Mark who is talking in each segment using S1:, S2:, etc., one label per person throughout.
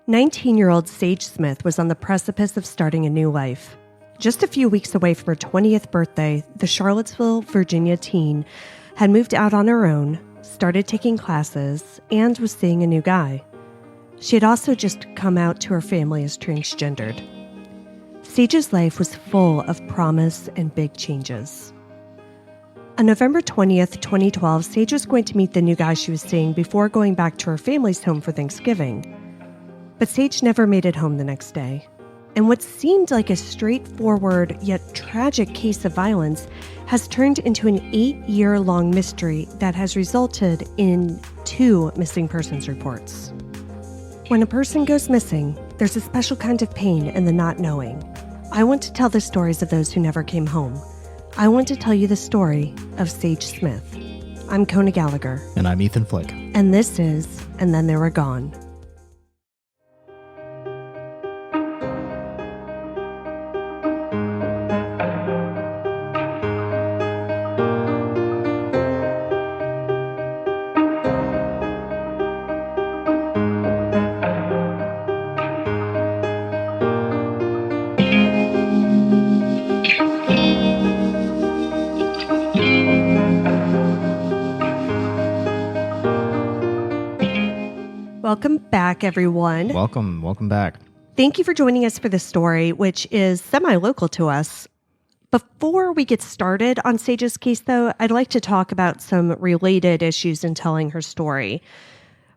S1: 19-year-old Sage Smith was on the precipice of starting a new life. Just a few weeks away from her 20th birthday, the Charlottesville, Virginia teen had moved out on her own, started taking classes, and was seeing a new guy. She had also just come out to her family as transgendered. Sage's life was full of promise and big changes. On November 20th, 2012, Sage was going to meet the new guy she was seeing before going back to her family's home for Thanksgiving. But Sage never made it home the next day. And what seemed like a straightforward yet tragic case of violence has turned into an 8-year-long mystery that has resulted in 2 missing persons reports. When a person goes missing, there's a special kind of pain in the not knowing. I want to tell the stories of those who never came home. I want to tell you the story of Sage Smith. I'm Kona Gallagher.
S2: And I'm Ethan Flick.
S1: And this is And Then They Were Gone. Welcome back, everyone.
S2: Welcome back.
S1: Thank you for joining us for this story, which is semi-local to us. Before we get started on Sage's case, though, I'd like to talk about some related issues in telling her story.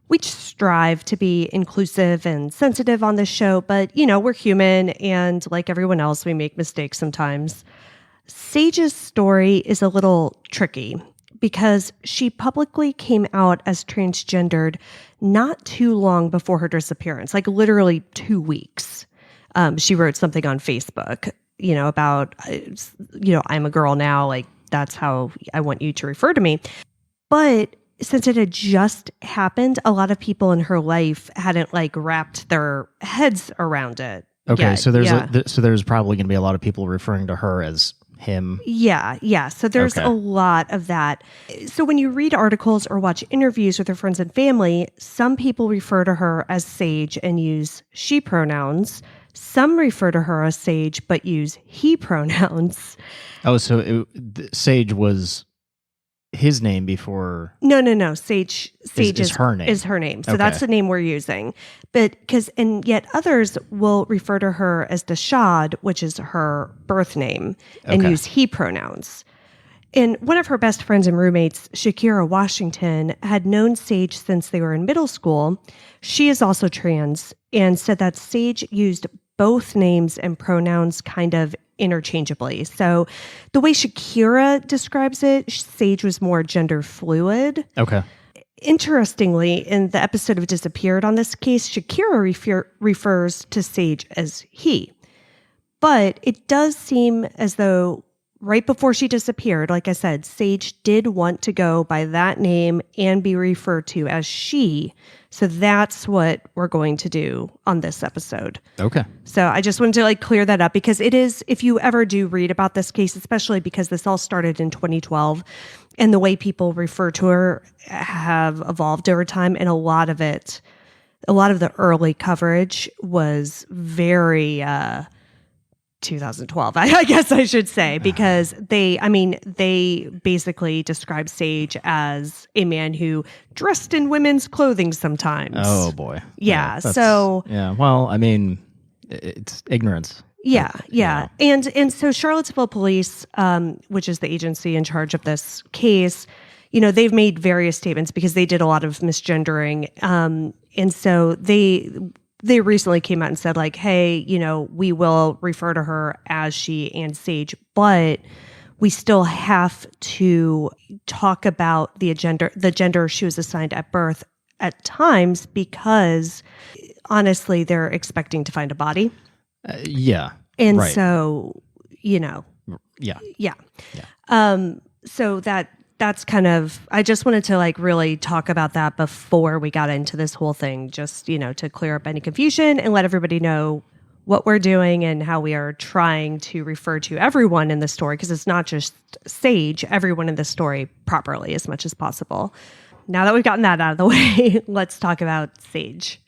S1: We strive to be inclusive and sensitive on this show, but, we're human, and like everyone else, we make mistakes sometimes. Sage's story is a little tricky because she publicly came out as transgendered not too long before her disappearance, like literally 2 weeks. She wrote something on Facebook, about, I'm a girl now, like that's how I want you to refer to me. But since it had just happened, a lot of people in her life hadn't wrapped their heads around it.
S2: Okay,
S1: yet.
S2: so there's probably going to be a lot of people referring to her as him.
S1: Yeah. So there's a lot of that. So when you read articles or watch interviews with her friends and family, some people refer to her as Sage and use she pronouns. Some refer to her as Sage but use he pronouns.
S2: Oh, so Sage was his name before? No.
S1: Sage
S2: is her name.
S1: Is her name. So that's the name we're using. But and yet others will refer to her as Dashad, which is her birth name, and use he pronouns. And one of her best friends and roommates, Shakira Washington, had known Sage since they were in middle school. She is also trans and said that Sage used both names and pronouns kind of interchangeably. So the way Shakira describes it, Sage was more gender fluid.
S2: Okay.
S1: Interestingly, in the episode of Disappeared on this case, Shakira refers to Sage as he. But it does seem as though right before she disappeared, like I said, Sage did want to go by that name and be referred to as she. So that's what we're going to do on this episode. Okay. So I just wanted to clear that up because it is, if you ever do read about this case, especially because this all started in 2012 and the way people refer to her have evolved over time. And a lot of the early coverage was very, 2012, I guess I should say, because they basically describe Sage as a man who dressed in women's clothing sometimes.
S2: Oh boy.
S1: Yeah.
S2: It's ignorance.
S1: Yeah. And so Charlottesville Police, which is the agency in charge of this case, they've made various statements because they did a lot of misgendering. And so they recently came out and said hey, we will refer to her as she and Sage, but we still have to talk about the gender she was assigned at birth at times because honestly, they're expecting to find a body.
S2: Yeah.
S1: And
S2: right.
S1: So,
S2: Yeah.
S1: So that's kind of, I just wanted to really talk about that before we got into this whole thing, just, to clear up any confusion and let everybody know what we're doing and how we are trying to refer to everyone in the story, because it's not just Sage, everyone in the story properly as much as possible. Now that we've gotten that out of the way, let's talk about Sage.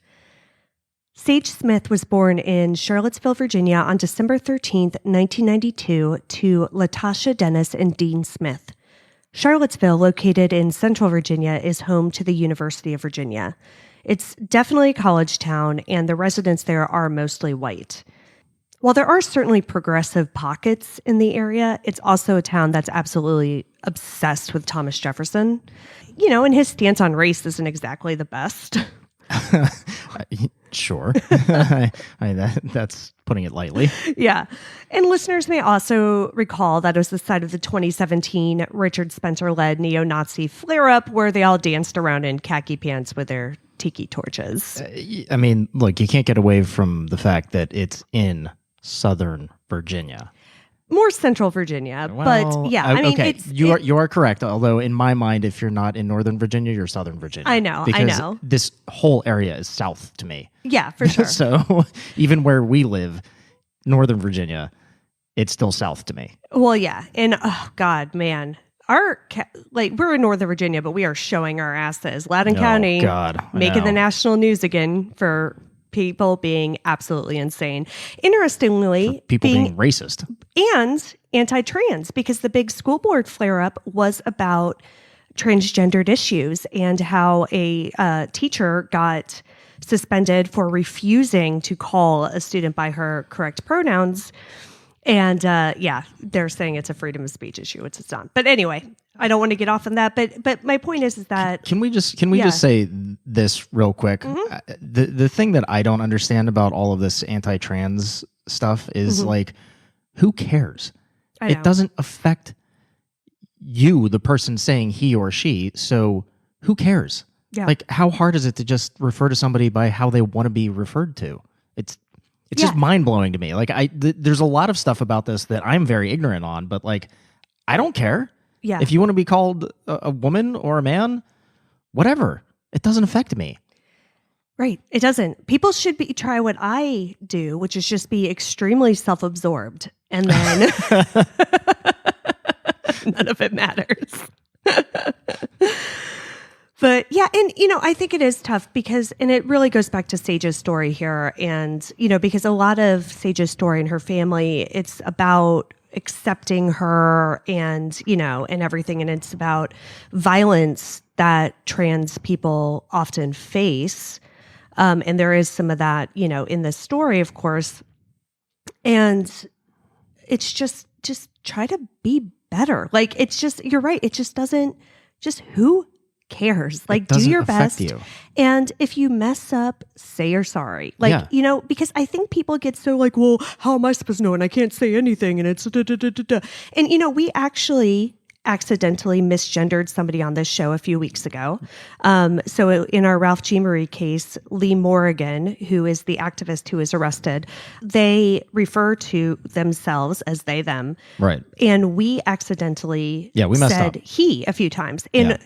S1: Sage Smith was born in Charlottesville, Virginia on December 13th, 1992 to Latasha Dennis and Dean Smith. Charlottesville, located in central Virginia, is home to the University of Virginia. It's definitely a college town, and the residents there are mostly white. While there are certainly progressive pockets in the area, it's also a town that's absolutely obsessed with Thomas Jefferson. You know, and his stance on race isn't exactly the best.
S2: Sure. That's putting it lightly.
S1: Yeah. And listeners may also recall that it was the site of the 2017 Richard Spencer-led neo-Nazi flare-up where they all danced around in khaki pants with their tiki torches.
S2: I mean, look, you can't get away from the fact that it's in Southern Virginia.
S1: More central Virginia,
S2: well,
S1: but yeah, I mean,
S2: okay. You are correct. Although in my mind, if you're not in Northern Virginia, you're Southern Virginia.
S1: I know.
S2: This whole area is south to me.
S1: Yeah, for sure.
S2: So even where we live, Northern Virginia, it's still south to me.
S1: Well, yeah, and oh God, man, we're in Northern Virginia, but we are showing our asses. Loudoun County, making the national news again for people being absolutely insane. Interestingly,
S2: people being racist
S1: and anti-trans, because the big school board flare-up was about transgendered issues and how a teacher got suspended for refusing to call a student by her correct pronouns. And they're saying it's a freedom of speech issue, which it's not. But anyway, I don't want to get off on that. But my point is that
S2: can we just say this real quick? Mm-hmm. The thing that I don't understand about all of this anti-trans stuff is like, who cares? It doesn't affect you, the person saying he or she. So who cares? Yeah. Like, how hard is it to just refer to somebody by how they want to be referred to? It's just mind-blowing to me. Like, there's a lot of stuff about this that I'm very ignorant on, but like, I don't care. Yeah. If you want to be called a woman or a man, whatever. It doesn't affect me.
S1: Right. It doesn't. People should try what I do, which is just be extremely self-absorbed. And then none of it matters. But yeah, and I think it is tough because, and it really goes back to Sage's story here. And, because a lot of Sage's story and her family, it's about accepting her and, and everything. And it's about violence that trans people often face. And there is some of that, in this story, of course. And it's just try to be better. Like, it's just, you're right. It just doesn't, who cares? Like, do your best. And if you mess up, say you're sorry. Like, because I think people get so like, well, how am I supposed to know? And I can't say anything. And it's And, we actually accidentally misgendered somebody on this show a few weeks ago. So in our Ralph G. Marie case, Lee Morrigan, who is the activist who was arrested, they refer to themselves as they, them.
S2: Right.
S1: And we accidentally
S2: we messed up.
S1: he a few times. And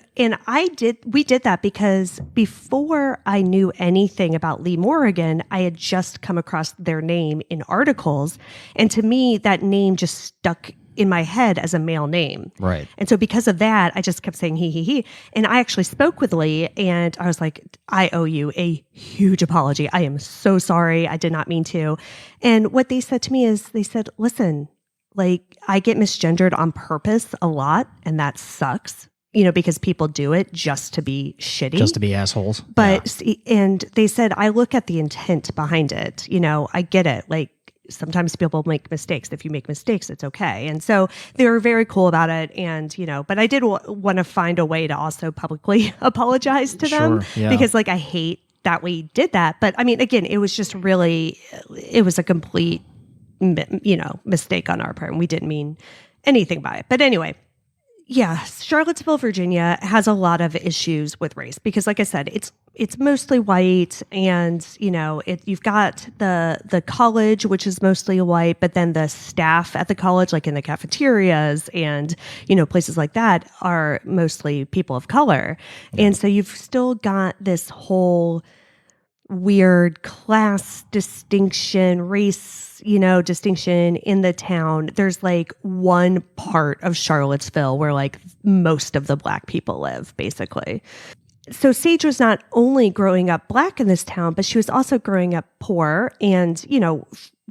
S1: we did that because before I knew anything about Lee Morrigan, I had just come across their name in articles. And to me, that name just stuck in my head as a male name.
S2: Right.
S1: And so because of that, I just kept saying he. And I actually spoke with Lee and I was like, I owe you a huge apology. I am so sorry. I did not mean to. And what they said to me is they said, listen, like, I get misgendered on purpose a lot and that sucks, because people do it just to be shitty.
S2: Just to be assholes.
S1: But, and they said, I look at the intent behind it. I get it. Like, sometimes people make mistakes. If you make mistakes, it's okay. And so they were very cool about it. And, but I did want to find a way to also publicly apologize to them because I hate that we did that. But I mean, again, it was just really, it was a complete, mistake on our part. And we didn't mean anything by it. But anyway, Charlottesville, Virginia has a lot of issues with race because, like I said, it's mostly white, and you've got the college, which is mostly white, but then the staff at the college, like in the cafeterias and places like that, are mostly people of color, and so you've still got this whole weird class distinction, race, distinction in the town. There's like one part of Charlottesville where like most of the Black people live, basically. So Sage was not only growing up Black in this town, but she was also growing up poor, and,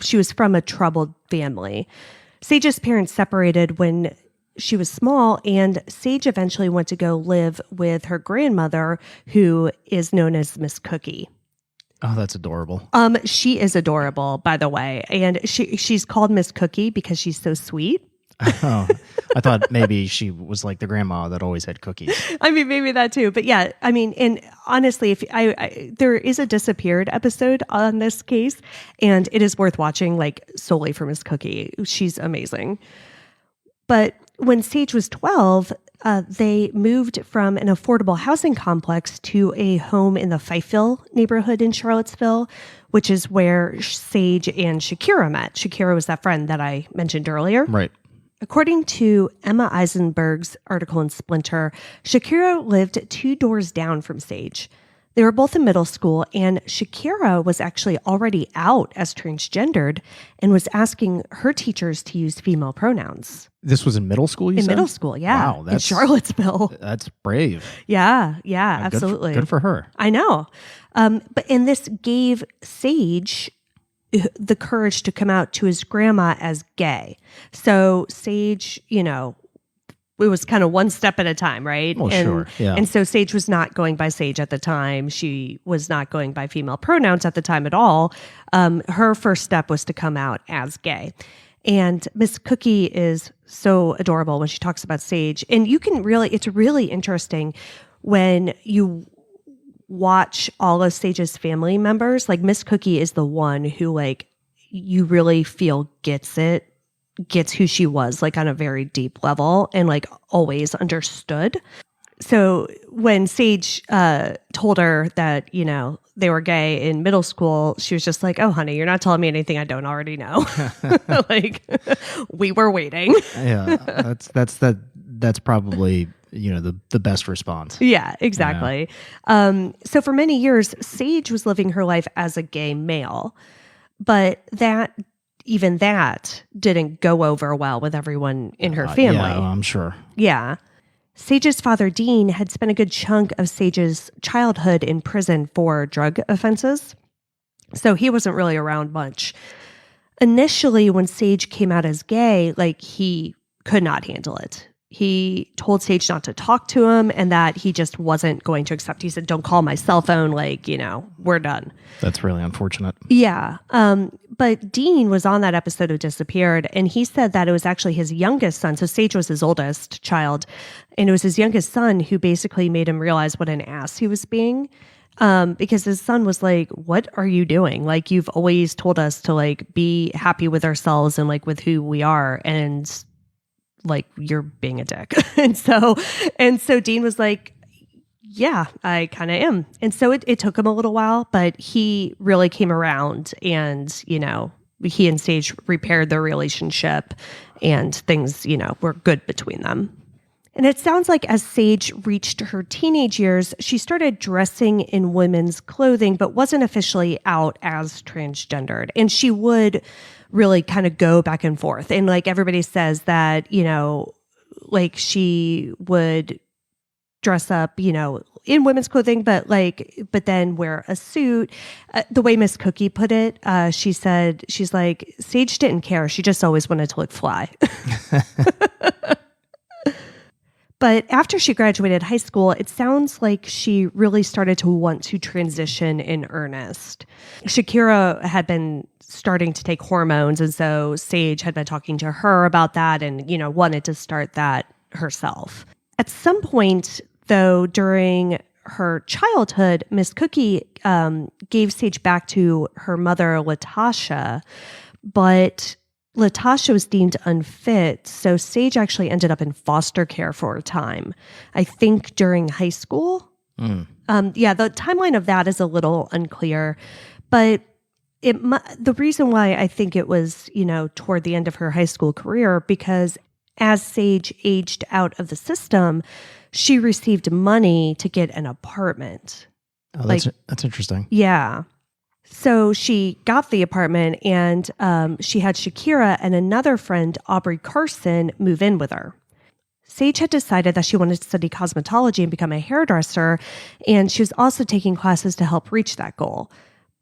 S1: she was from a troubled family. Sage's parents separated when she was small, and Sage eventually went to go live with her grandmother, who is known as Miss Cookie.
S2: Oh, that's adorable.
S1: She is adorable, by the way. And she's called Miss Cookie because she's so sweet.
S2: Oh, I thought maybe she was like the grandma that always had cookies.
S1: I mean, maybe that too. But yeah, I mean, and honestly, if there is a disappeared episode on this case, and it is worth watching, like, solely for Miss Cookie. She's amazing. But when Sage was 12, they moved from an affordable housing complex to a home in the Fifeville neighborhood in Charlottesville, which is where Sage and Shakira met. Shakira was that friend that I mentioned earlier.
S2: Right.
S1: According to Emma Eisenberg's article in Splinter, Shakira lived 2 doors down from Sage. They were both in middle school, and Shakira was actually already out as transgendered and was asking her teachers to use female pronouns.
S2: This was in middle school, you said?
S1: In middle school, yeah.
S2: Wow,
S1: in Charlottesville.
S2: That's brave.
S1: Yeah, absolutely.
S2: Good for her.
S1: I know. And this gave Sage the courage to come out to his grandma as gay. So Sage, it was kind of one step at a time, right?
S2: Oh, sure. Yeah.
S1: And so Sage was not going by Sage at the time. She was not going by female pronouns at the time at all. Her first step was to come out as gay. And Miss Cookie is so adorable when she talks about Sage. And it's really interesting when you watch all of Sage's family members. Like, Miss Cookie is the one who, like, you really feel gets who she was, like, on a very deep level, and, like, always understood. So when Sage told her that, they were gay in middle school, she was just like, "Oh, honey, you're not telling me anything I don't already know." Like, we were waiting.
S2: Yeah, that's probably the best response.
S1: Yeah, exactly. Yeah. So for many years, Sage was living her life as a gay male, but even that didn't go over well with everyone in her family.
S2: Yeah, I'm sure.
S1: Yeah. Sage's father, Dean, had spent a good chunk of Sage's childhood in prison for drug offenses, so he wasn't really around much. Initially, when Sage came out as gay, like, he could not handle it. He told Sage not to talk to him and that he just wasn't going to accept. He said, "Don't call my cell phone. Like, we're done."
S2: That's really unfortunate.
S1: Yeah. But Dean was on that episode of Disappeared, and he said that it was actually his youngest son. So Sage was his oldest child, and it was his youngest son who basically made him realize what an ass he was being. Because his son was like, "What are you doing? Like, you've always told us to, like, be happy with ourselves and, like, with who we are. And, like, you're being a dick." and so Dean was like, "Yeah, I kind of am." And so it took him a little while, but he really came around, and, he and Sage repaired their relationship, and things, were good between them. And it sounds like as Sage reached her teenage years, she started dressing in women's clothing, but wasn't officially out as transgendered. And she would really kind of go back and forth. And, like, everybody says that, like, she would dress up, in women's clothing, but then wear a suit. The way Miss Cookie put it, she said, she's like, Sage didn't care. She just always wanted to look fly. But after she graduated high school, it sounds like she really started to want to transition in earnest. Shakira had been starting to take hormones, and so Sage had been talking to her about that and, wanted to start that herself. At some point, though, during her childhood, Miss Cookie gave Sage back to her mother, Latasha, but Latasha was deemed unfit, so Sage actually ended up in foster care for a time, I think during high school. The timeline of that is a little unclear, but the reason why I think it was, toward the end of her high school career, because as Sage aged out of the system, she received money to get an apartment.
S2: Oh, that's interesting.
S1: Yeah. So she got the apartment, and she had Shakira and another friend, Aubrey Carson, move in with her. Sage had decided that she wanted to study cosmetology and become a hairdresser, and she was also taking classes to help reach that goal.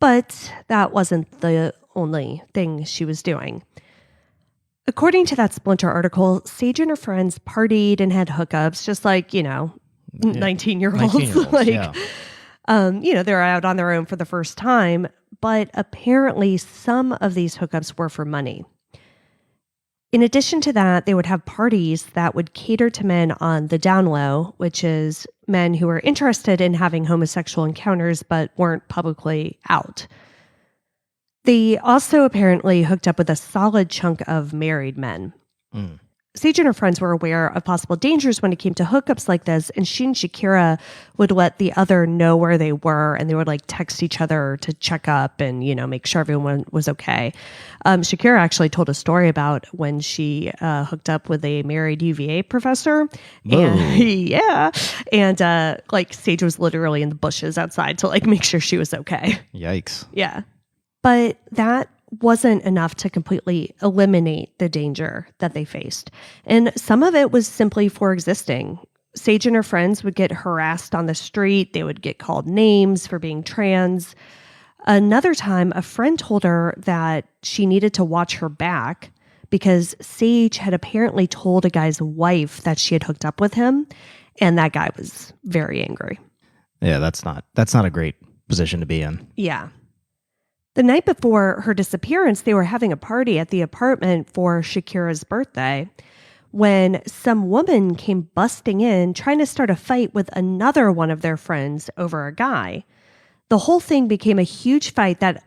S1: But that wasn't the only thing she was doing. According to that Splinter article, Sage and her friends partied and had hookups, just like, 19-year-olds.
S2: 19-year-olds,
S1: they're out on their own for the first time, but apparently some of these hookups were for money. In addition to that, they would have parties that would cater to men on the down low, which is men who were interested in having homosexual encounters but weren't publicly out. They also apparently hooked up with a solid chunk of married men. Sage and her friends were aware of possible dangers when it came to hookups like this, and she and Shakira would let the other know where they were, and they would text each other to check up and, make sure everyone was okay. Shakira actually told a story about when she hooked up with a married UVA professor. And Sage was literally in the bushes outside to make sure she was okay.
S2: Yikes.
S1: Yeah. But that wasn't enough to completely eliminate the danger that they faced. And some of it was simply for existing. Sage and her friends would get harassed on the street. They would get called names for being trans. Another time, a friend told her that she needed to watch her back because Sage had apparently told a guy's wife that she had hooked up with him, and that guy was very angry.
S2: Yeah, that's not a great position to be in.
S1: Yeah. The night before her disappearance, they were having a party at the apartment for Shakira's birthday when some woman came busting in trying to start a fight with another one of their friends over a guy. The whole thing became a huge fight that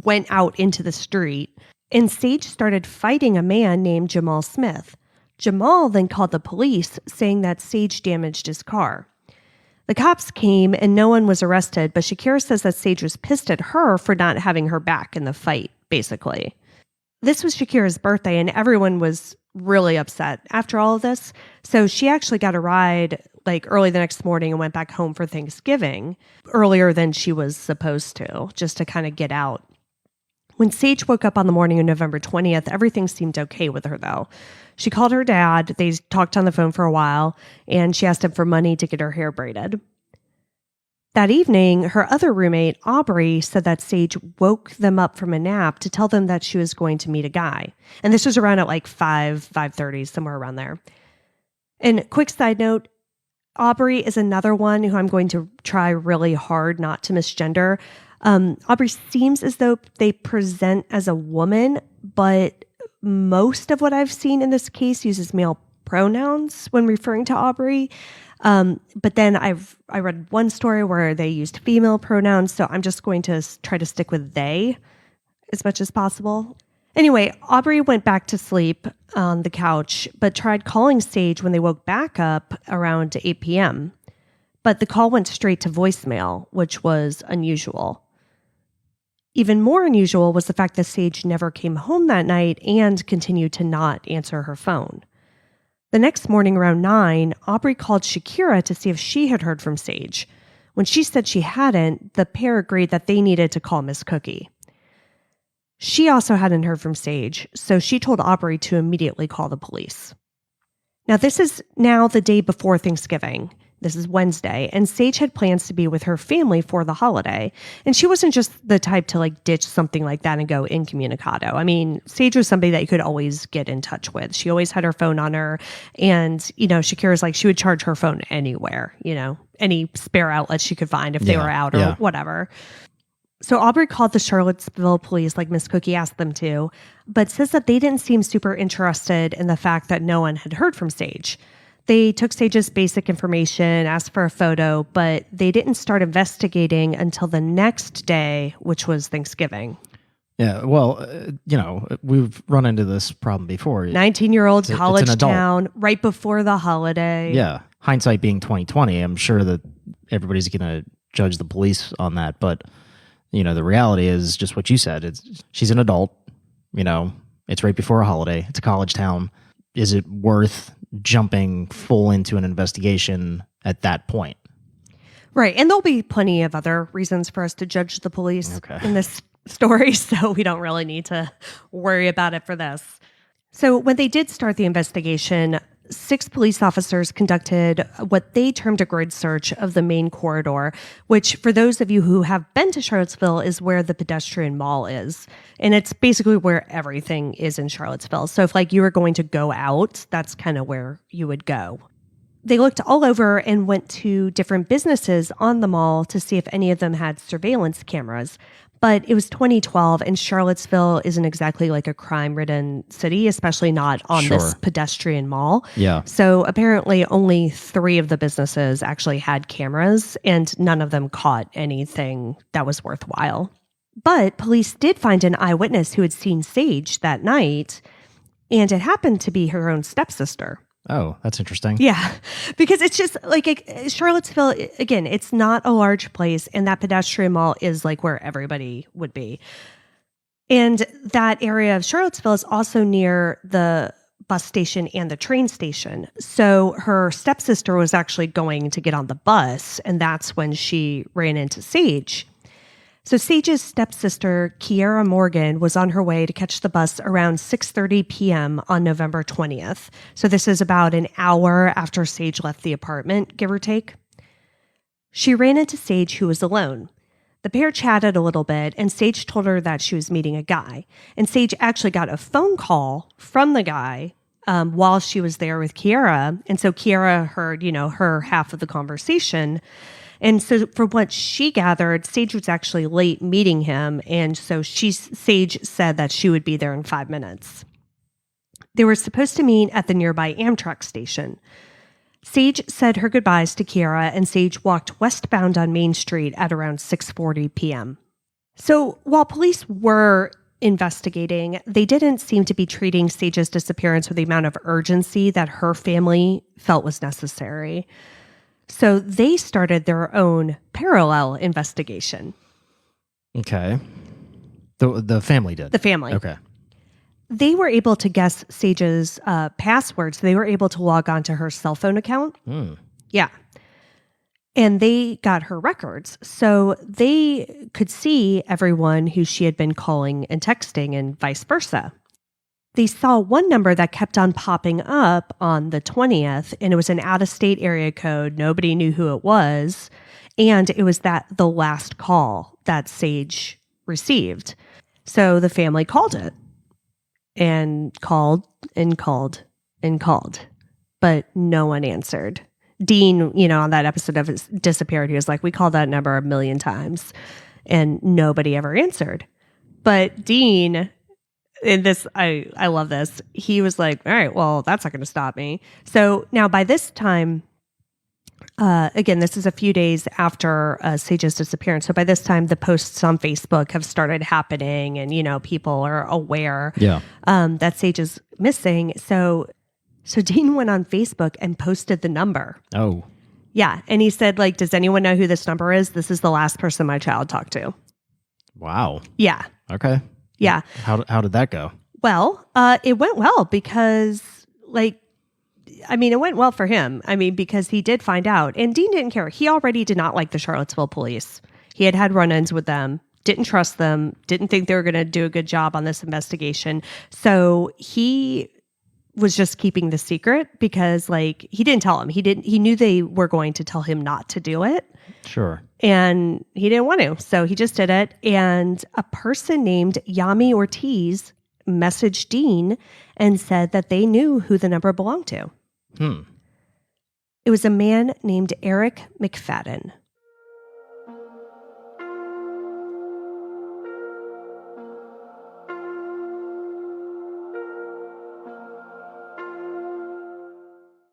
S1: went out into the street, and Sage started fighting a man named Jamal Smith. Jamal then called the police, saying that Sage damaged his car. The cops came and no one was arrested, but Shakira says that Sage was pissed at her for not having her back in the fight, basically. This was Shakira's birthday and everyone was really upset after all of this. So she actually got a ride early the next morning and went back home for Thanksgiving earlier than she was supposed to, just to kind of get out. When Sage woke up on the morning of November 20th, everything seemed okay with her, though. She called her dad, they talked on the phone for a while, and she asked him for money to get her hair braided. That evening, her other roommate, Aubrey, said that Sage woke them up from a nap to tell them that she was going to meet a guy. And this was around at 5:30, somewhere around there. And quick side note, Aubrey is another one who I'm going to try really hard not to misgender. Aubrey seems as though they present as a woman, but most of what I've seen in this case uses male pronouns when referring to Aubrey. But then I read one story where they used female pronouns, so I'm just going to try to stick with they as much as possible. Anyway, Aubrey went back to sleep on the couch, but tried calling Sage when they woke back up around 8 p.m. But the call went straight to voicemail, which was unusual. Even more unusual was the fact that Sage never came home that night and continued to not answer her phone. The next morning around 9, Aubrey called Shakira to see if she had heard from Sage. When she said she hadn't, the pair agreed that they needed to call Miss Cookie. She also hadn't heard from Sage, so she told Aubrey to immediately call the police. Now, this is now the day before Thanksgiving. This is Wednesday, and Sage had plans to be with her family for the holiday. And she wasn't just the type to ditch something like that and go incommunicado. I mean, Sage was somebody that you could always get in touch with. She always had her phone on her. And, Shakira's she would charge her phone anywhere, any spare outlet she could find if they were out or whatever. So Aubrey called the Charlottesville police like Miss Cookie asked them to, but says that they didn't seem super interested in the fact that no one had heard from Sage. They took Sage's basic information, asked for a photo, but they didn't start investigating until the next day, which was Thanksgiving.
S2: Yeah, well, we've run into this problem before.
S1: 19-year-old college town, right before the holiday.
S2: Yeah, hindsight being 2020, I'm sure that everybody's going to judge the police on that, but the reality is just what you said. She's an adult, it's right before a holiday. It's a college town. Is it worth jumping full into an investigation at that point?
S1: Right. And there'll be plenty of other reasons for us to judge the police in this story, so we don't really need to worry about it for this. So when they did start the investigation, 6 police officers conducted what they termed a grid search of the main corridor, which for those of you who have been to Charlottesville is where the pedestrian mall is. And it's basically where everything is in Charlottesville. So if like you were going to go out, that's kind of where you would go. They looked all over and went to different businesses on the mall to see if any of them had surveillance cameras. But it was 2012, and Charlottesville isn't exactly like a crime-ridden city, especially not on this pedestrian mall.
S2: Yeah.
S1: So apparently only 3 of the businesses actually had cameras, and none of them caught anything that was worthwhile. But police did find an eyewitness who had seen Sage that night, and it happened to be her own stepsister.
S2: Oh, that's interesting.
S1: Yeah, because it's just like Charlottesville, again, it's not a large place, and that pedestrian mall is like where everybody would be. And that area of Charlottesville is also near the bus station and the train station. So her stepsister was actually going to get on the bus, and that's when she ran into Sage. So Sage's stepsister, Kiera Morgan, was on her way to catch the bus around 6:30 p.m. on November 20th. So this is about an hour after Sage left the apartment, give or take. She ran into Sage, who was alone. The pair chatted a little bit, and Sage told her that she was meeting a guy. And Sage actually got a phone call from the guy while she was there with Kiera. And so Kiera heard, her half of the conversation. And so from what she gathered, Sage was actually late meeting him. And so Sage said that she would be there in 5 minutes. They were supposed to meet at the nearby Amtrak station. Sage said her goodbyes to Kiera, and Sage walked westbound on Main Street at around 6:40 p.m. So while police were investigating, they didn't seem to be treating Sage's disappearance with the amount of urgency that her family felt was necessary. So they started their own parallel investigation.
S2: Okay. The family did?
S1: The family.
S2: Okay.
S1: They were able to guess Sage's passwords. They were able to log on to her cell phone account. Yeah. And they got her records. So they could see everyone who she had been calling and texting and vice versa. They saw one number that kept on popping up on the 20th, and it was an out-of-state area code. Nobody knew who it was, and it was the last call that Sage received. So the family called it, and called, and called, and called, but no one answered. Dean, on that episode of Disappeared, he was like, we called that number 1 million times, and nobody ever answered. But Dean... And this, I love this. He was like, all right, well, that's not going to stop me. So now by this time, again, this is a few days after Sage's disappearance. So by this time, the posts on Facebook have started happening and, people are aware that Sage is missing. So Dean went on Facebook and posted the number.
S2: Oh.
S1: Yeah. And he said, does anyone know who this number is? This is the last person my child talked to.
S2: Wow.
S1: Yeah.
S2: Okay.
S1: Yeah.
S2: How did that go?
S1: Well, it went well because, it went well for him. Because he did find out. And Dean didn't care. He already did not like the Charlottesville police. He had had run-ins with them, didn't trust them, didn't think they were going to do a good job on this investigation. So he was just keeping the secret because, he didn't tell him. He knew they were going to tell him not to do it.
S2: Sure.
S1: And he didn't want to, so he just did it. And a person named Yami Ortiz messaged Dean and said that they knew who the number belonged to. It was a man named Erik McFadden.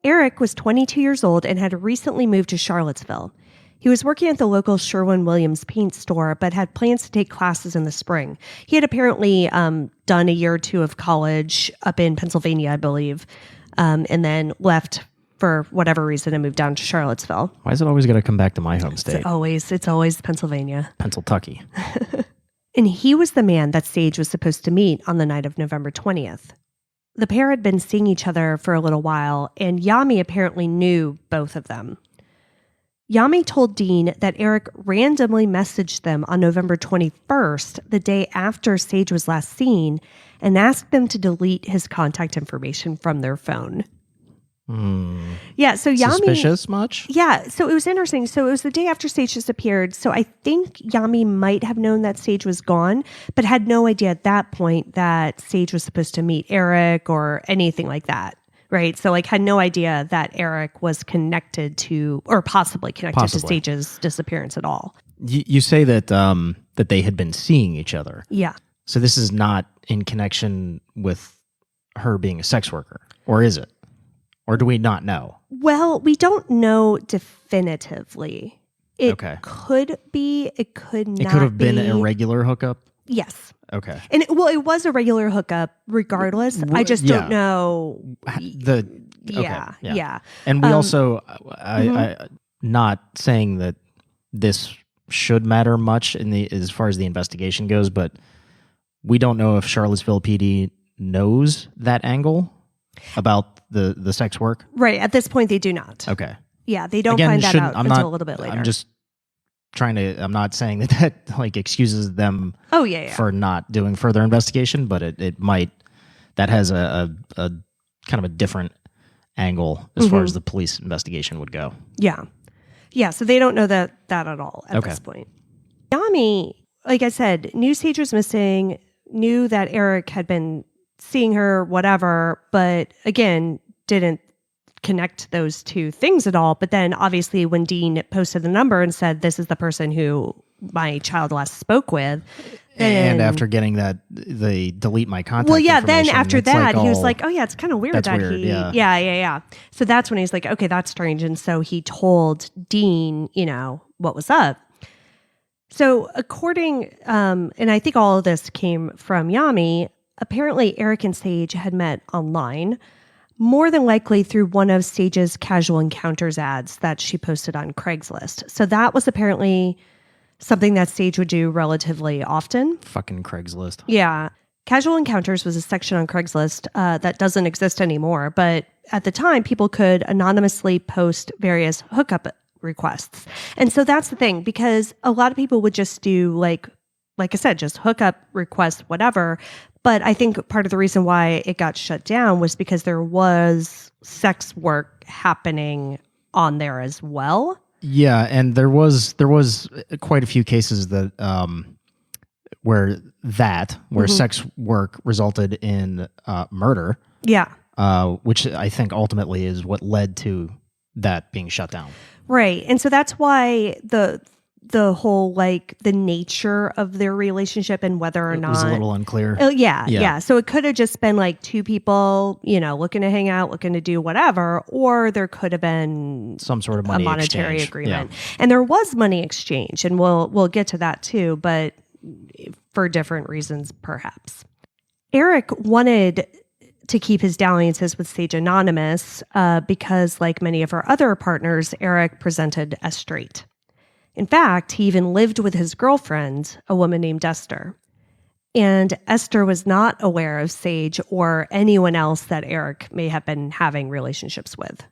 S1: Erik was 22 years old and had recently moved to Charlottesville. He was working at the local Sherwin-Williams paint store, but had plans to take classes in the spring. He had apparently done a year or two of college up in Pennsylvania, I believe, and then left for whatever reason and moved down to Charlottesville.
S2: Why is it always going to come back to my home state?
S1: It's always Pennsylvania.
S2: Pennsylvania.
S1: And he was the man that Sage was supposed to meet on the night of November 20th. The pair had been seeing each other for a little while, and Yami apparently knew both of them. Yami told Dean that Erik randomly messaged them on November 21st, the day after Sage was last seen, and asked them to delete his contact information from their phone. Yeah, so Yami...
S2: Suspicious much?
S1: Yeah, so it was interesting. So it was the day after Sage disappeared. So I think Yami might have known that Sage was gone, but had no idea at that point that Sage was supposed to meet Erik or anything like that, right? So like had no idea that Erik was connected to, or possibly connected to Sage's disappearance at all.
S2: You say that that they had been seeing each other.
S1: Yeah.
S2: So this is not in connection with her being a sex worker, or is it? Or do we not know?
S1: Well, we don't know definitively. It could be, it could not be.
S2: It could have been a regular hookup?
S1: Yes.
S2: Okay.
S1: And it was a regular hookup regardless. I just don't know. Yeah.
S2: And we also, I not saying that this should matter much as far as the investigation goes, but we don't know if Charlottesville PD knows that angle about the sex work.
S1: Right. At this point, they do not.
S2: Okay.
S1: Yeah, they don't find that out until a little bit later.
S2: I'm just I'm not saying that like excuses them for not doing further investigation, but it might, that has a kind of a different angle as far as the police investigation would go.
S1: Yeah. Yeah, so they don't know that at all at this point. Yami, like I said, knew Sage was missing, knew that Erik had been seeing her, whatever, but again, didn't connect those two things at all. But then obviously when Dean posted the number and said, this is the person who my child last spoke with.
S2: And after getting that, they delete my contact
S1: Well, yeah, then
S2: information.
S1: after
S2: It's
S1: that,
S2: like,
S1: he was like, oh yeah, it's kind of weird that
S2: weird,
S1: he...
S2: yeah.
S1: Yeah. So that's when he's like, okay, that's strange. And so he told Dean, what was up. So according, and I think all of this came from Yami, apparently Erik and Sage had met online, more than likely through one of Sage's casual encounters ads that she posted on Craigslist. So that was apparently something that Sage would do relatively often.
S2: Fucking Craigslist.
S1: Yeah. Casual encounters was a section on Craigslist that doesn't exist anymore. But at the time, people could anonymously post various hookup requests. And so that's the thing, because a lot of people would just do like I said, just hookup requests, whatever. But I think part of the reason why it got shut down was because there was sex work happening on there as well.
S2: Yeah, and there was quite a few cases that where sex work resulted in murder.
S1: Yeah.
S2: Which I think ultimately is what led to that being shut down.
S1: Right. And so that's why the whole the nature of their relationship and whether or not
S2: was a little unclear.
S1: Yeah. So it could have just been two people, looking to hang out, looking to do whatever, or there could have been
S2: some sort of money
S1: monetary
S2: exchange.
S1: agreement. Yeah. And there was money exchange, and we'll get to that too, but for different reasons perhaps. Erik wanted to keep his dalliances with Sage anonymous because like many of her other partners, Erik presented as straight. In fact, he even lived with his girlfriend, a woman named Esther. And Esther was not aware of Sage or anyone else that Erik may have been having relationships with.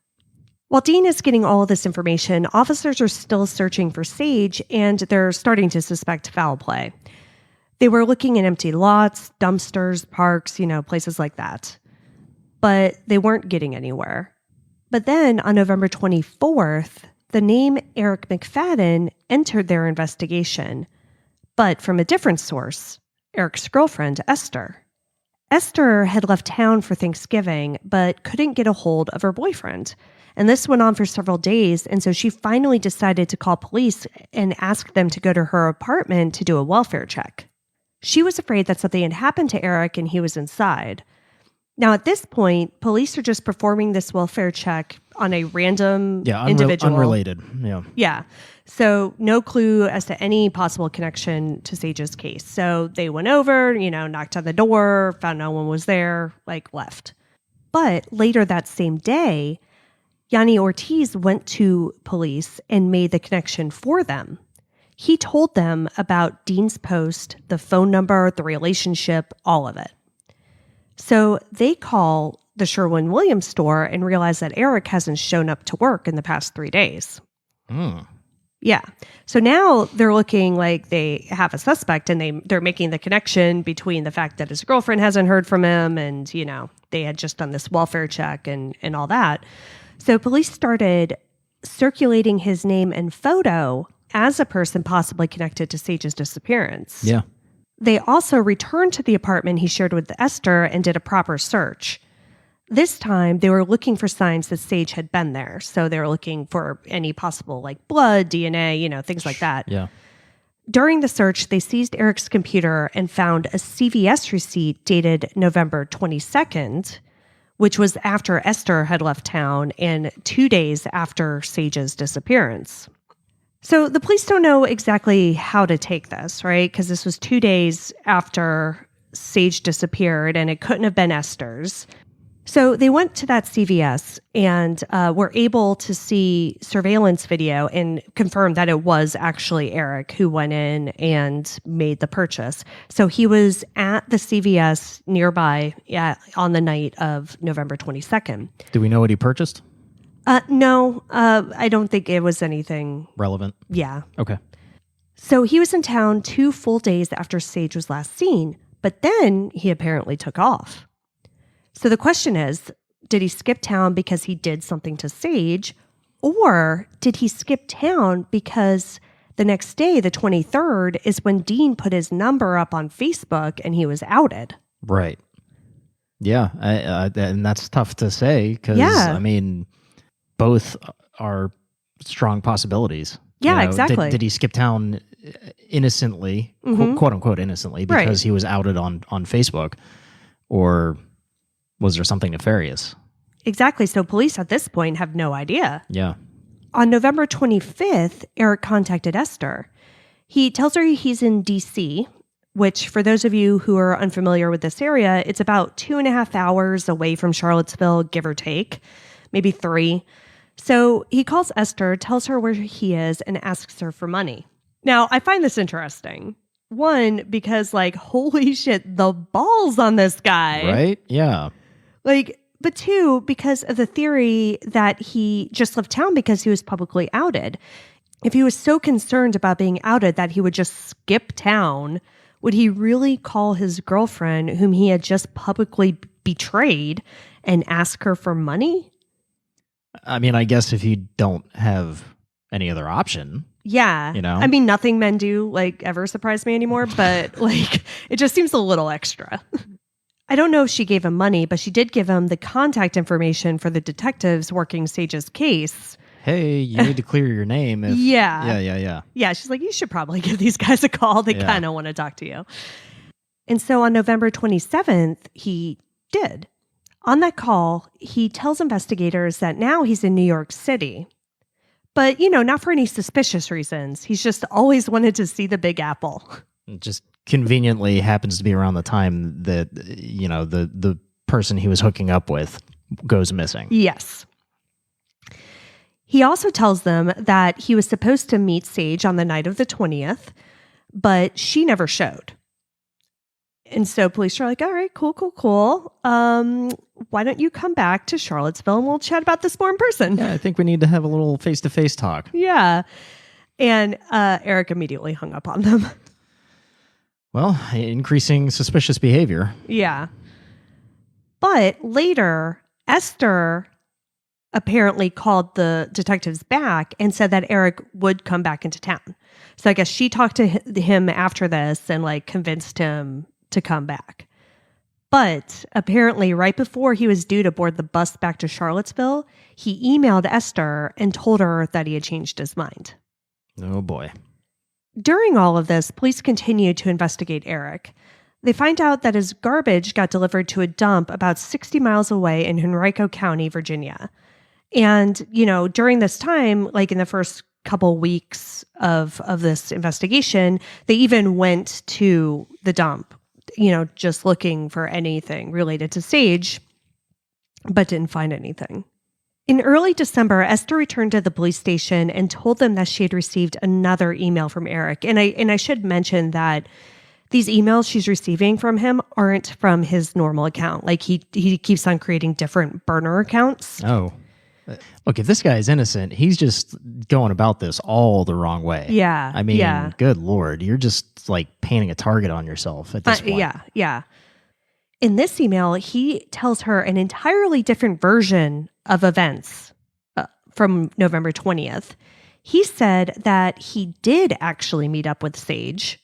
S1: While Dean is getting all of this information, officers are still searching for Sage, and they're starting to suspect foul play. They were looking in empty lots, dumpsters, parks, places like that. But they weren't getting anywhere. But then on November 24th, the name Erik McFadden entered their investigation, but from a different source, Erik's girlfriend, Esther. Esther had left town for Thanksgiving, but couldn't get a hold of her boyfriend. And this went on for several days, and so she finally decided to call police and ask them to go to her apartment to do a welfare check. She was afraid that something had happened to Erik and he was inside. Now, at this point, police are just performing this welfare check on a random individual.
S2: Unrelated.
S1: Yeah. So no clue as to any possible connection to Sage's case. So they went over, knocked on the door, found no one was there, left. But later that same day, Yanni Ortiz went to police and made the connection for them. He told them about Dean's post, the phone number, the relationship, all of it. So they call the Sherwin-Williams store and realize that Erik hasn't shown up to work in the past 3 days. Yeah. So now they're looking like they have a suspect, and they're making the connection between the fact that his girlfriend hasn't heard from him and, they had just done this welfare check and all that. So police started circulating his name and photo as a person possibly connected to Sage's disappearance.
S2: Yeah.
S1: They also returned to the apartment he shared with Esther and did a proper search. This time, they were looking for signs that Sage had been there. So they were looking for any possible like blood, DNA, things like that.
S2: Yeah.
S1: During the search, they seized Erik's computer and found a CVS receipt dated November 22nd, which was after Esther had left town and 2 days after Sage's disappearance. So the police don't know exactly how to take this, right? Because this was 2 days after Sage disappeared and it couldn't have been Esther's. So they went to that CVS and were able to see surveillance video and confirm that it was actually Erik who went in and made the purchase. So he was at the CVS nearby on the night of November 22nd.
S2: Do we know what he purchased?
S1: No, I don't think it was anything
S2: relevant.
S1: Yeah.
S2: Okay.
S1: So he was in town 2 full days after Sage was last seen, but then he apparently took off. So the question is, did he skip town because he did something to Sage, or did he skip town because the next day, the 23rd, is when Dean put his number up on Facebook and he was outed?
S2: Right. Yeah, and that's tough to say because, I mean, both are strong possibilities.
S1: Yeah, exactly.
S2: Did he skip town innocently, quote unquote innocently, because he was outed on Facebook, or was there something nefarious?
S1: Exactly. So police at this point have no idea.
S2: Yeah.
S1: On November 25th, Erik contacted Esther. He tells her he's in D.C., which for those of you who are unfamiliar with this area, it's about 2.5 hours away from Charlottesville, give or take, maybe 3. So he calls Esther, tells her where he is, and asks her for money. Now, I find this interesting. One, because holy shit, the balls on this guy.
S2: Right? Yeah.
S1: But 2, because of the theory that he just left town because he was publicly outed. If he was so concerned about being outed that he would just skip town, would he really call his girlfriend, whom he had just publicly betrayed, and ask her for money?
S2: I mean, I guess if you don't have any other option.
S1: Yeah. I mean, nothing men do ever surprise me anymore, but it just seems a little extra. I don't know if she gave him money, but she did give him the contact information for the detectives working Sage's case.
S2: Hey, you need to clear your name.
S1: Yeah. Yeah, she's like, you should probably give these guys a call. They kind of want to talk to you. And so on November 27th, he did. On that call, he tells investigators that now he's in New York City. But, not for any suspicious reasons. He's just always wanted to see the Big Apple.
S2: Just conveniently happens to be around the time that, the person he was hooking up with goes missing.
S1: Yes. He also tells them that he was supposed to meet Sage on the night of the 20th, but she never showed. And so police are like, all right, cool. Why don't you come back to Charlottesville and we'll chat about this more in person?
S2: Yeah, I think we need to have a little face-to-face talk.
S1: Yeah. And Erik immediately hung up on them.
S2: Well, increasing suspicious behavior.
S1: Yeah. But later, Esther apparently called the detectives back and said that Erik would come back into town. So I guess she talked to him after this and convinced him to come back. But apparently right before he was due to board the bus back to Charlottesville, he emailed Esther and told her that he had changed his mind.
S2: Oh boy.
S1: During all of this, police continued to investigate Erik. They find out that his garbage got delivered to a dump about 60 miles away in Henrico County, Virginia. And, during this time, in the first couple weeks of this investigation, they even went to the dump, just looking for anything related to Sage, but didn't find anything. In early December, Esther returned to the police station and told them that she had received another email from Erik. And I should mention that these emails she's receiving from him aren't from his normal account. He keeps on creating different burner accounts.
S2: Oh. Look, if this guy is innocent, he's just going about this all the wrong way.
S1: Yeah.
S2: I mean, good Lord, you're just painting a target on yourself at this point.
S1: Yeah. In this email, he tells her an entirely different version of events from November 20th. He said that he did actually meet up with Sage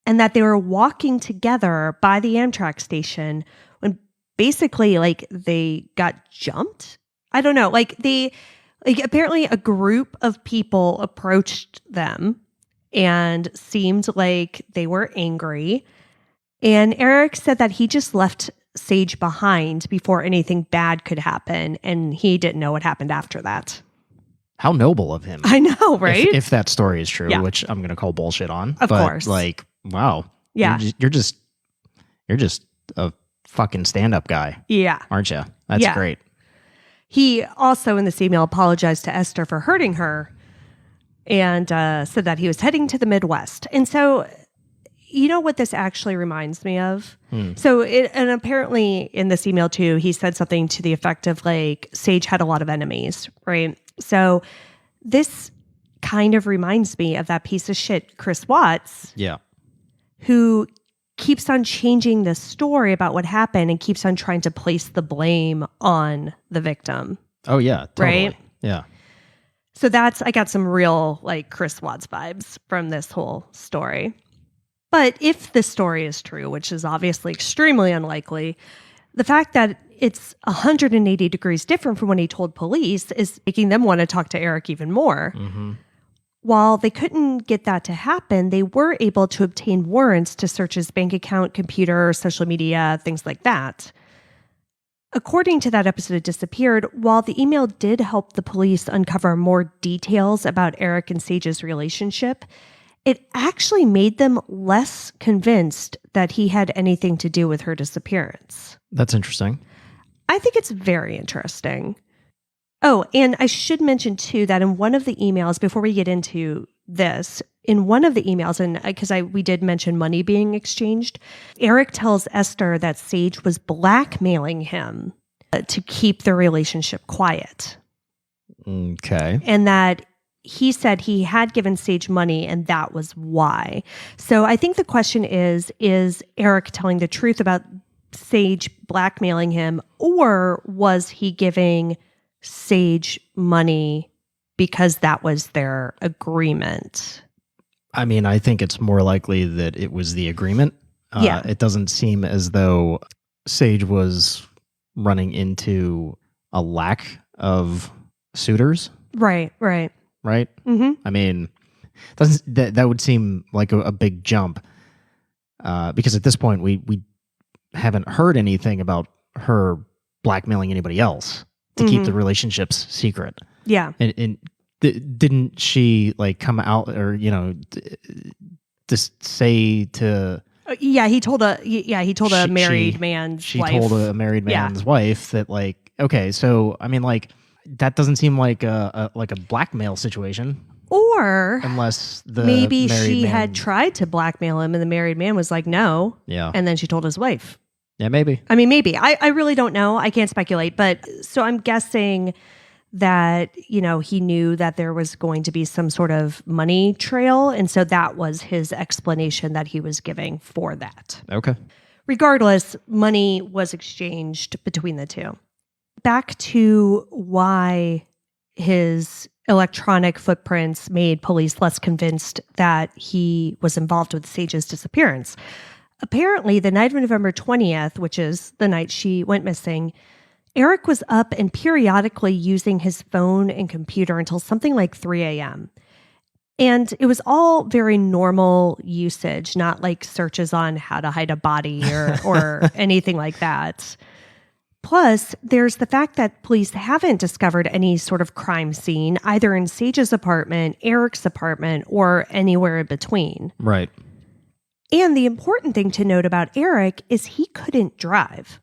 S1: and that they were walking together by the Amtrak station when basically like they got jumped. I don't know. Apparently a group of people approached them and seemed like they were angry. And Erik said that he just left Sage behind before anything bad could happen. And he didn't know what happened after that.
S2: How noble of him.
S1: I know, right?
S2: If that story is true,
S1: Yeah.
S2: which I'm going to call bullshit on.
S1: Of course.
S2: Like, wow.
S1: Yeah.
S2: You're just a fucking stand-up guy.
S1: Yeah.
S2: Aren't you? That's great.
S1: He also in this email apologized to Esther for hurting her and said that he was heading to the Midwest. And so, you know what this actually reminds me of? So, and apparently in this email too, he said something to the effect of like, Sage had a lot of enemies, right? So this kind of reminds me of that piece of shit, Chris Watts.
S2: Yeah.
S1: Who keeps on changing the story about what happened and keeps on trying to place the blame on the victim.
S2: Oh, yeah. Totally.
S1: Right?
S2: Yeah.
S1: So I got some real like Chris Watts vibes from this whole story. But if this story is true, which is obviously extremely unlikely, the fact that it's 180 degrees different from when he told police is making them want to talk to Erik even more. Mm-hmm. While they couldn't get that to happen, they were able to obtain warrants to search his bank account, computer, social media, things like that. According to that episode of Disappeared, while the email did help the police uncover more details about Erik and Sage's relationship, it actually made them less convinced that he had anything to do with her disappearance.
S2: That's interesting.
S1: I think it's very interesting. Oh, and I should mention too that in one of the emails, before we get into this, in one of the emails, and because we did mention money being exchanged, Erik tells Esther that Sage was blackmailing him to keep the relationship quiet.
S2: Okay.
S1: And that he said he had given Sage money and that was why. So I think the question is Erik telling the truth about Sage blackmailing him, or was he giving Sage money because that was their agreement?
S2: I mean, I think it's more likely that it was the agreement.
S1: Yeah.
S2: It doesn't seem as though Sage was running into a lack of suitors.
S1: Right. Mm-hmm.
S2: I mean, that would seem like a big jump because at this point we haven't heard anything about her blackmailing anybody else to keep the relationships secret.
S1: Yeah.
S2: And didn't she like come out or, just say to...
S1: he told a married man's wife.
S2: She told a married man's wife that like, okay, so, I mean, like, that doesn't seem like a blackmail situation.
S1: Or
S2: unless
S1: maybe she had tried to blackmail him and the married man was like, no.
S2: Yeah.
S1: And then she told his wife.
S2: Yeah, maybe.
S1: I mean, maybe. I really don't know. I can't speculate. But so I'm guessing that, he knew that there was going to be some sort of money trail. And so that was his explanation that he was giving for that.
S2: Okay.
S1: Regardless, money was exchanged between the two. Back to why his electronic footprints made police less convinced that he was involved with Sage's disappearance. Apparently, the night of November 20th, which is the night she went missing, Erik was up and periodically using his phone and computer until something like 3 a.m. And it was all very normal usage, not like searches on how to hide a body or anything like that. Plus, there's the fact that police haven't discovered any sort of crime scene, either in Sage's apartment, Erik's apartment, or anywhere in between.
S2: Right.
S1: And the important thing to note about Erik is he couldn't drive.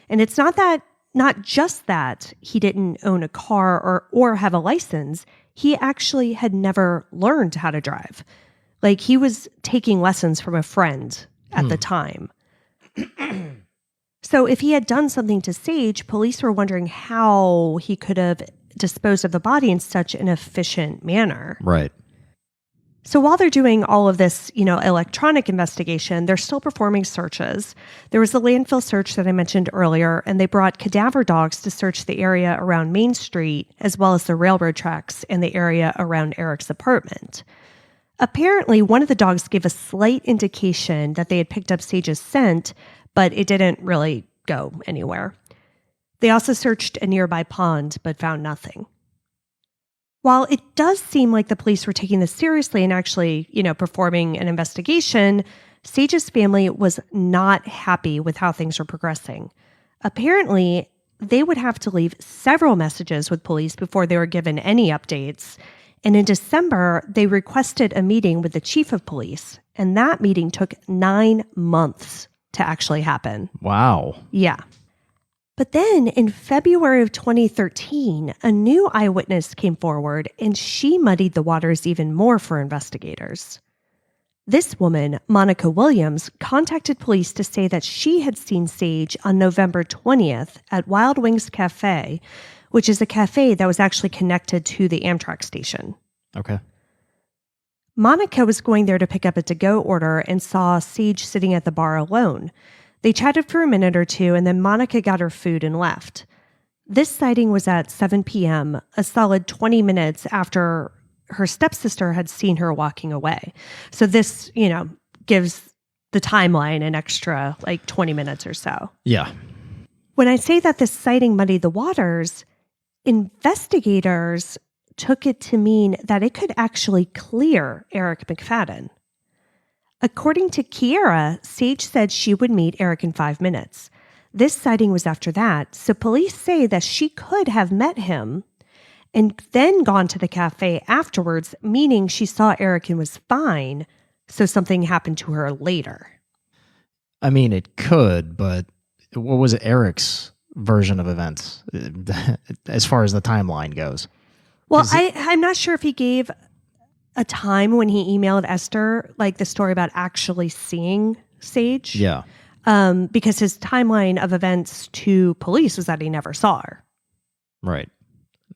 S1: And it's not just that he didn't own a car or have a license. He actually had never learned how to drive. Like, he was taking lessons from a friend at the time. So if he had done something to Sage, police were wondering how he could have disposed of the body in such an efficient manner.
S2: Right.
S1: So while they're doing all of this, electronic investigation, they're still performing searches. There was the landfill search that I mentioned earlier, and they brought cadaver dogs to search the area around Main Street, as well as the railroad tracks and the area around Erik's apartment. Apparently, one of the dogs gave a slight indication that they had picked up Sage's scent, but it didn't really go anywhere. They also searched a nearby pond, but found nothing. While it does seem like the police were taking this seriously and actually, performing an investigation, Sage's family was not happy with how things were progressing. Apparently, they would have to leave several messages with police before they were given any updates. And in December, they requested a meeting with the chief of police, and that meeting took 9 months to actually happen.
S2: Wow.
S1: Yeah. But then in February of 2013, a new eyewitness came forward, and she muddied the waters even more for investigators. This woman, Monica Williams, contacted police to say that she had seen Sage on November 20th at Wild Wings Cafe, which is a cafe that was actually connected to the Amtrak station.
S2: Okay.
S1: Monica was going there to pick up a to-go order and saw Sage sitting at the bar alone. They chatted for a minute or two, and then Monica got her food and left. This sighting was at 7 p.m., a solid 20 minutes after her stepsister had seen her walking away. So this, gives the timeline an extra 20 minutes or so.
S2: Yeah.
S1: When I say that this sighting muddied the waters, investigators took it to mean that it could actually clear Erik McFadden. According to Kiera, Sage said she would meet Erik in 5 minutes. This sighting was after that, so police say that she could have met him and then gone to the cafe afterwards, meaning she saw Erik and was fine, so something happened to her later.
S2: I mean, it could, but what was Erik's version of events as far as the timeline goes?
S1: Well, I'm not sure if he gave a time when he emailed Esther, the story about actually seeing Sage.
S2: Yeah.
S1: Because his timeline of events to police was that he never saw her.
S2: Right.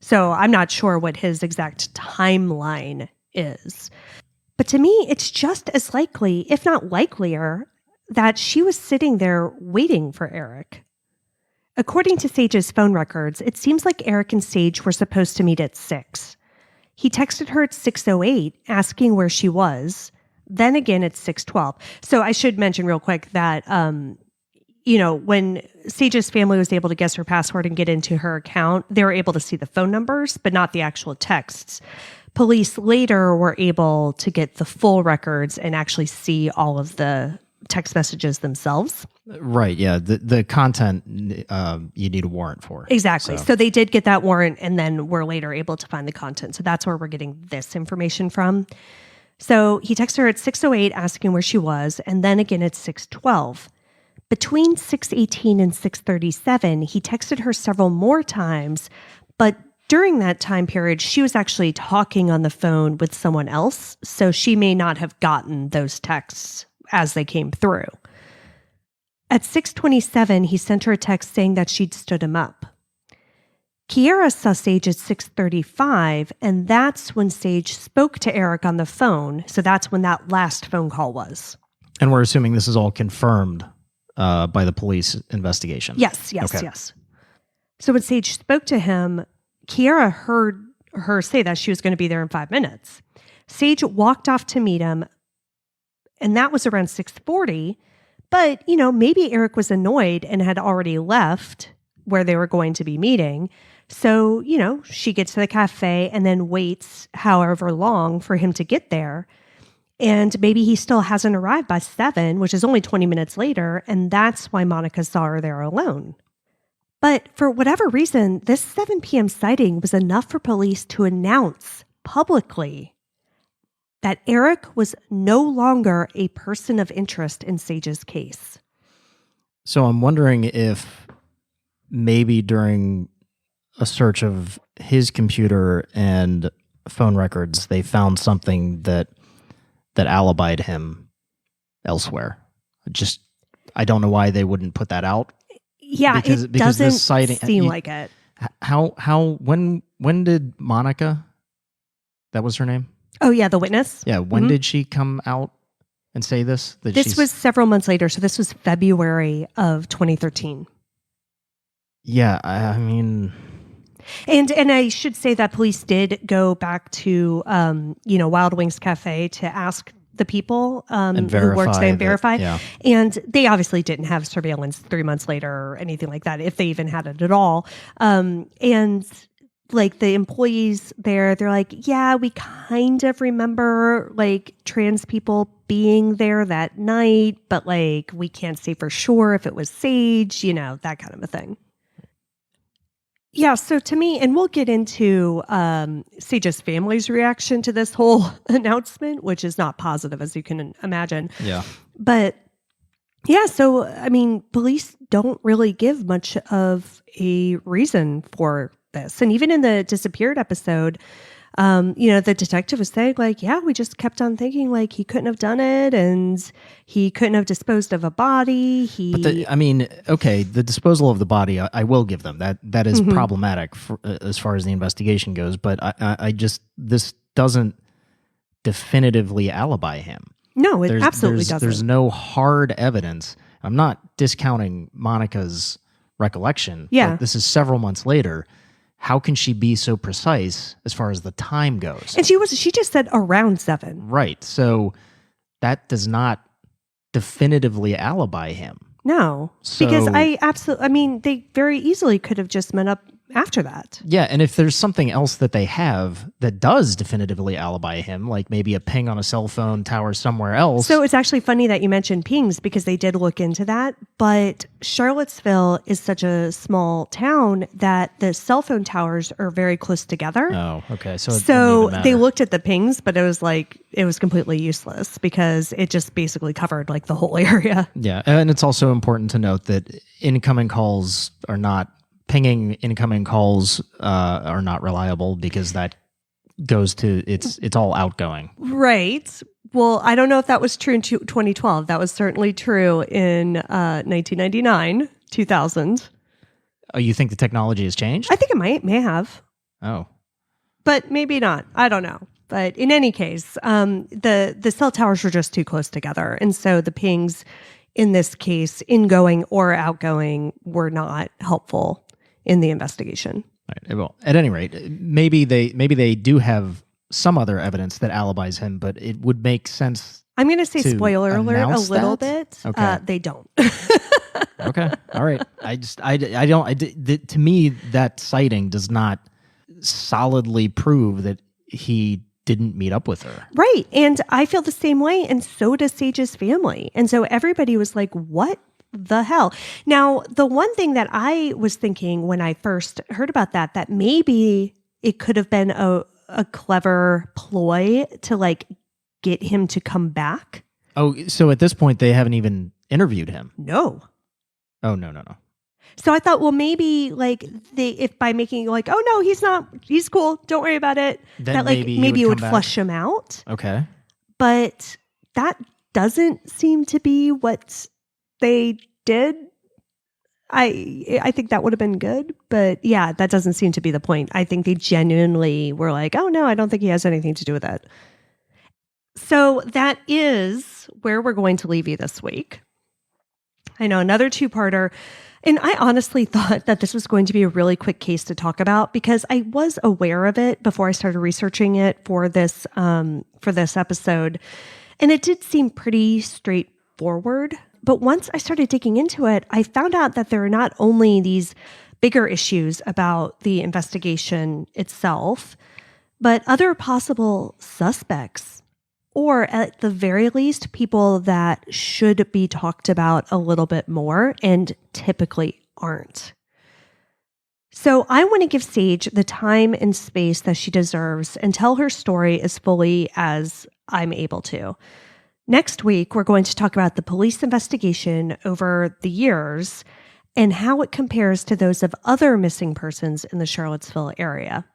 S1: So I'm not sure what his exact timeline is. But to me, it's just as likely, if not likelier, that she was sitting there waiting for Erik. According to Sage's phone records, it seems like Erik and Sage were supposed to meet at 6. He texted her at 6:08 asking where she was, then again at 6:12. So I should mention real quick that, when Sage's family was able to guess her password and get into her account, they were able to see the phone numbers, but not the actual texts. Police later were able to get the full records and actually see all of the text messages themselves.
S2: Right, yeah. The content you need a warrant for.
S1: Exactly. So they did get that warrant and then were later able to find the content. So that's where we're getting this information from. So he texted her at 6:08 asking where she was, and then again at 6:12. Between 6:18 and 6:37, he texted her several more times, but during that time period, she was actually talking on the phone with someone else, so she may not have gotten those texts as they came through. At 6:27, he sent her a text saying that she'd stood him up. Kiera saw Sage at 6:35, and that's when Sage spoke to Erik on the phone, so that's when that last phone call was.
S2: And we're assuming this is all confirmed by the police investigation.
S1: Yes. So when Sage spoke to him, Kiera heard her say that she was going to be there in 5 minutes. Sage walked off to meet him, and that was around 6:40. But, maybe Erik was annoyed and had already left where they were going to be meeting. So, she gets to the cafe and then waits however long for him to get there. And maybe he still hasn't arrived by 7, which is only 20 minutes later. And that's why Monica saw her there alone. But for whatever reason, this 7 p.m. sighting was enough for police to announce publicly that Erik was no longer a person of interest in Sage's case.
S2: So I'm wondering if maybe during a search of his computer and phone records, they found something that alibied him elsewhere. I don't know why they wouldn't put that out.
S1: Yeah, because doesn't this sighting, seem like it.
S2: When did Monica, that was her name?
S1: Oh, yeah, the witness?
S2: Yeah, when did she come out and say this?
S1: This was several months later, so this was February of 2013.
S2: Yeah, I mean...
S1: And I should say that police did go back to, Wild Wings Cafe to ask the people who worked there and verify.
S2: Yeah.
S1: And they obviously didn't have surveillance 3 months later or anything like that, if they even had it at all. And like the employees there, they're like, yeah, we kind of remember like trans people being there that night, but like we can't say for sure if it was Sage, that kind of a thing. Yeah, so to me, and we'll get into Sage's family's reaction to this whole announcement, which is not positive, as you can imagine.
S2: Yeah.
S1: But yeah, so, I mean, police don't really give much of a reason for this. And even in the disappeared episode, the detective was saying like, yeah, we just kept on thinking like he couldn't have done it and he couldn't have disposed of a body.
S2: The disposal of the body, I will give them that is problematic as far as the investigation goes. But this doesn't definitively alibi him.
S1: No, it absolutely doesn't.
S2: There's no hard evidence. I'm not discounting Monica's recollection.
S1: Yeah.
S2: But this is several months later. How can she be so precise as far as the time goes?
S1: And she just said around 7.
S2: Right. So that does not definitively alibi him.
S1: No. Because they very easily could have just met up after that.
S2: Yeah, and if there's something else that they have that does definitively alibi him, like maybe a ping on a cell phone tower somewhere else.
S1: So it's actually funny that you mentioned pings because they did look into that, but Charlottesville is such a small town that the cell phone towers are very close together.
S2: Oh, okay.
S1: So they looked at the pings, but it was completely useless because it just basically covered like the whole area.
S2: Yeah, and it's also important to note that pinging incoming calls are not reliable because that goes to it's all outgoing.
S1: Right. Well, I don't know if that was true in 2012. That was certainly true in 1999, 2000.
S2: Oh, you think the technology has changed?
S1: I think it may have.
S2: Oh.
S1: But maybe not. I don't know. But in any case, the cell towers were just too close together. And so the pings in this case, ingoing or outgoing, were not helpful in the investigation.
S2: Right. Well, at any rate, maybe they do have some other evidence that alibis him, but it would make sense.
S1: I'm going to say spoiler alert a little bit.
S2: Okay.
S1: They don't.
S2: Okay. All right. To me, that sighting does not solidly prove that he didn't meet up with her.
S1: Right. And I feel the same way. And so does Sage's family. And so everybody was like, what the hell? Now, the one thing that I was thinking when I first heard about that maybe it could have been a clever ploy to like get him to come back.
S2: Oh, so at this point, they haven't even interviewed him?
S1: No.
S2: Oh, no.
S1: So I thought, well, maybe like if by making like, oh no, he's cool, don't worry about it.
S2: Then
S1: that like maybe it would flush him out.
S2: Okay.
S1: But that doesn't seem to be what they did. I think that would have been good, but yeah, that doesn't seem to be the point. I think they genuinely were like, oh no, I don't think he has anything to do with that. So that is where we're going to leave you this week. I know, another two-parter. And I honestly thought that this was going to be a really quick case to talk about because I was aware of it before I started researching it for this episode. And it did seem pretty straightforward. But once I started digging into it, I found out that there are not only these bigger issues about the investigation itself, but other possible suspects, or at the very least, people that should be talked about a little bit more and typically aren't. So I want to give Sage the time and space that she deserves and tell her story as fully as I'm able to. Next week, we're going to talk about the police investigation over the years and how it compares to those of other missing persons in the Charlottesville area.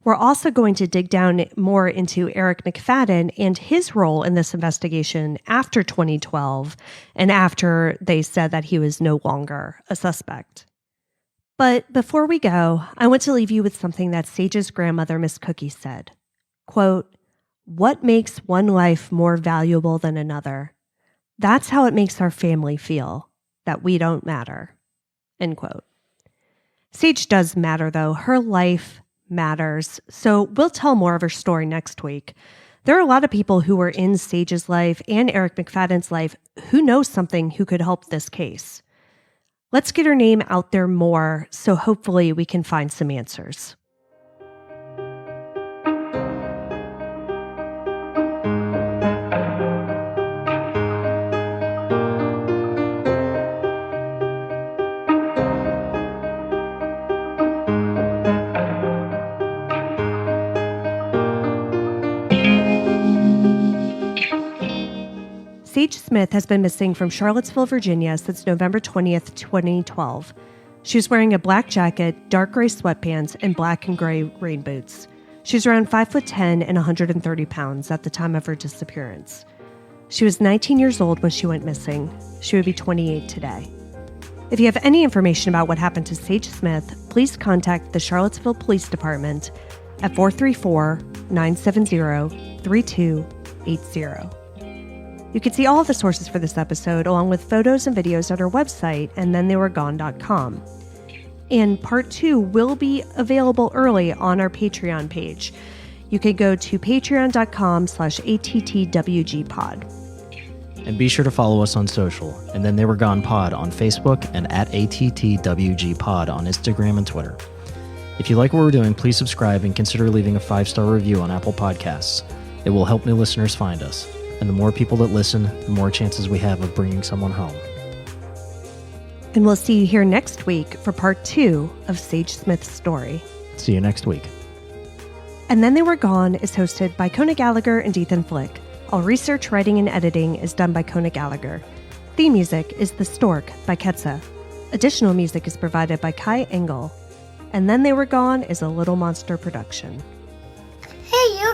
S1: We're also going to dig down more into Erik McFadden and his role in this investigation after 2012 and after they said that he was no longer a suspect. But before we go, I want to leave you with something that Sage's grandmother, Miss Cookie, said. Quote, What makes one life more valuable than another? That's how it makes our family feel, that we don't matter. End quote. Sage does matter, though. Her life matters. So we'll tell more of her story next week. There are a lot of people who were in Sage's life and Erik McFadden's life who know something who could help this case. Let's get her name out there more, so hopefully we can find some answers. Sage Smith has been missing from Charlottesville, Virginia since November 20th, 2012. She was wearing a black jacket, dark gray sweatpants, and black and gray rain boots. She was around 5'10" and 130 pounds at the time of her disappearance. She was 19 years old when she went missing. She would be 28 today. If you have any information about what happened to Sage Smith, please contact the Charlottesville Police Department at 434-970-3280. You can see all of the sources for this episode, along with photos and videos at our website, andthentheyweregone.com. And part 2 will be available early on our Patreon page. You can go to patreon.com/ATTWGpod.
S2: And be sure to follow us on social, and Then They Were Gone Pod on Facebook and at ATTWGpod on Instagram and Twitter. If you like what we're doing, please subscribe and consider leaving a 5-star review on Apple Podcasts. It will help new listeners find us. And the more people that listen, the more chances we have of bringing someone home.
S1: And we'll see you here next week for part 2 of Sage Smith's story.
S2: See you next week.
S1: And Then They Were Gone is hosted by Kona Gallagher and Ethan Flick. All research, writing, and editing is done by Kona Gallagher. Theme music is The Stork by Ketsa. Additional music is provided by Kai Engel. And Then They Were Gone is a Little Monster production.
S3: Hey, you!